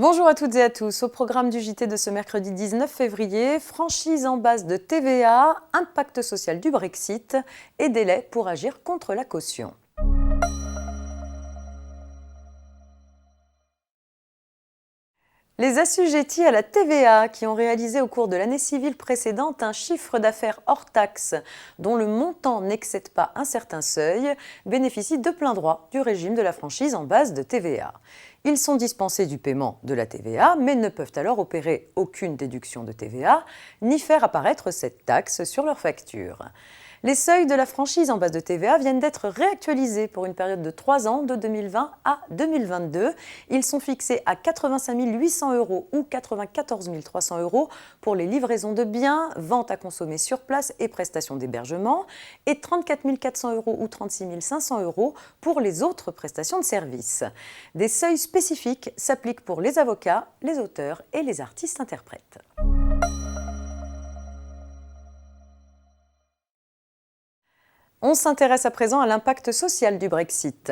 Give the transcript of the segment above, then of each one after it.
Bonjour à toutes et à tous. Au programme du JT de ce mercredi 19 février, franchise en base de TVA, impact social du Brexit et délai pour agir contre la caution. Les assujettis à la TVA qui ont réalisé au cours de l'année civile précédente un chiffre d'affaires hors taxe dont le montant n'excède pas un certain seuil bénéficient de plein droit du régime de la franchise en base de TVA. Ils sont dispensés du paiement de la TVA, mais ne peuvent alors opérer aucune déduction de TVA, ni faire apparaître cette taxe sur leur facture. Les seuils de la franchise en base de TVA viennent d'être réactualisés pour une période de 3 ans, de 2020 à 2022. Ils sont fixés à 85 800 € ou 94 300 € pour les livraisons de biens, ventes à consommer sur place et prestations d'hébergement, et 34 400 € ou 36 500 € pour les autres prestations de services. Des seuils spécifiques s'appliquent pour les avocats, les auteurs et les artistes-interprètes. On s'intéresse à présent à l'impact social du Brexit.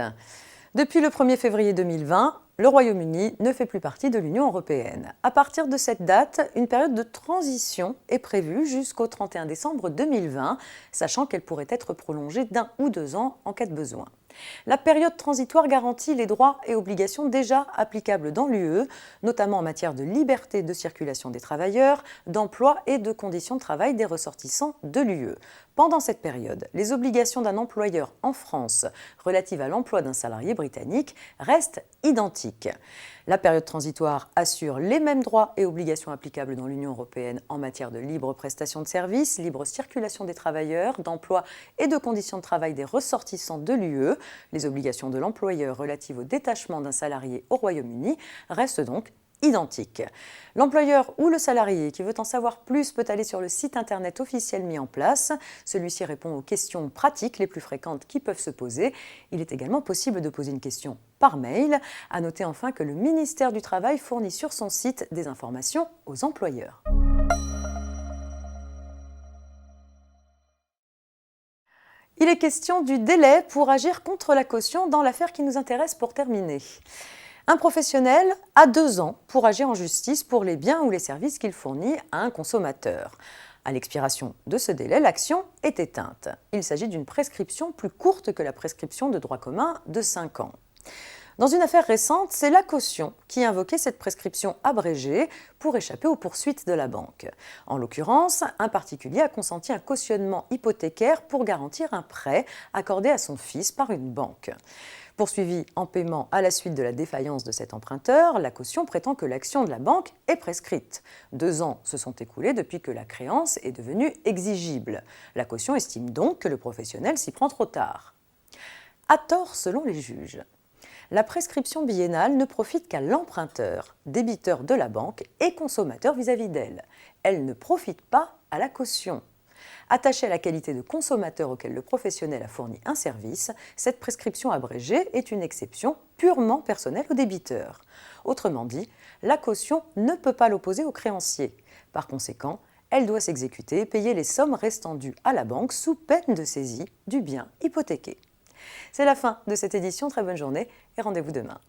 Depuis le 1er février 2020, le Royaume-Uni ne fait plus partie de l'Union européenne. À partir de cette date, une période de transition est prévue jusqu'au 31 décembre 2020, sachant qu'elle pourrait être prolongée d'1 ou 2 ans en cas de besoin. La période transitoire garantit les droits et obligations déjà applicables dans l'UE, notamment en matière de liberté de circulation des travailleurs, d'emploi et de conditions de travail des ressortissants de l'UE. Pendant cette période, les obligations d'un employeur en France relatives à l'emploi d'un salarié britannique restent identiques. La période transitoire assure les mêmes droits et obligations applicables dans l'Union européenne en matière de libre prestation de services, libre circulation des travailleurs, d'emploi et de conditions de travail des ressortissants de l'UE. Les obligations de l'employeur relatives au détachement d'un salarié au Royaume-Uni restent donc identiques. L'employeur ou le salarié qui veut en savoir plus peut aller sur le site internet officiel mis en place. Celui-ci répond aux questions pratiques les plus fréquentes qui peuvent se poser. Il est également possible de poser une question par mail. À noter enfin que le ministère du Travail fournit sur son site des informations aux employeurs. Il est question du délai pour agir contre la caution dans l'affaire qui nous intéresse pour terminer. Un professionnel a 2 ans pour agir en justice pour les biens ou les services qu'il fournit à un consommateur. À l'expiration de ce délai, l'action est éteinte. Il s'agit d'une prescription plus courte que la prescription de droit commun de 5 ans. Dans une affaire récente, c'est la caution qui invoquait cette prescription abrégée pour échapper aux poursuites de la banque. En l'occurrence, un particulier a consenti un cautionnement hypothécaire pour garantir un prêt accordé à son fils par une banque. Poursuivi en paiement à la suite de la défaillance de cet emprunteur, la caution prétend que l'action de la banque est prescrite. 2 ans se sont écoulés depuis que la créance est devenue exigible. La caution estime donc que le professionnel s'y prend trop tard. À tort selon les juges. La prescription biennale ne profite qu'à l'emprunteur, débiteur de la banque et consommateur vis-à-vis d'elle. Elle ne profite pas à la caution. Attachée à la qualité de consommateur auquel le professionnel a fourni un service, cette prescription abrégée est une exception purement personnelle au débiteur. Autrement dit, la caution ne peut pas l'opposer au créancier. Par conséquent, elle doit s'exécuter et payer les sommes restant dues à la banque sous peine de saisie du bien hypothéqué. C'est la fin de cette édition, très bonne journée et rendez-vous demain.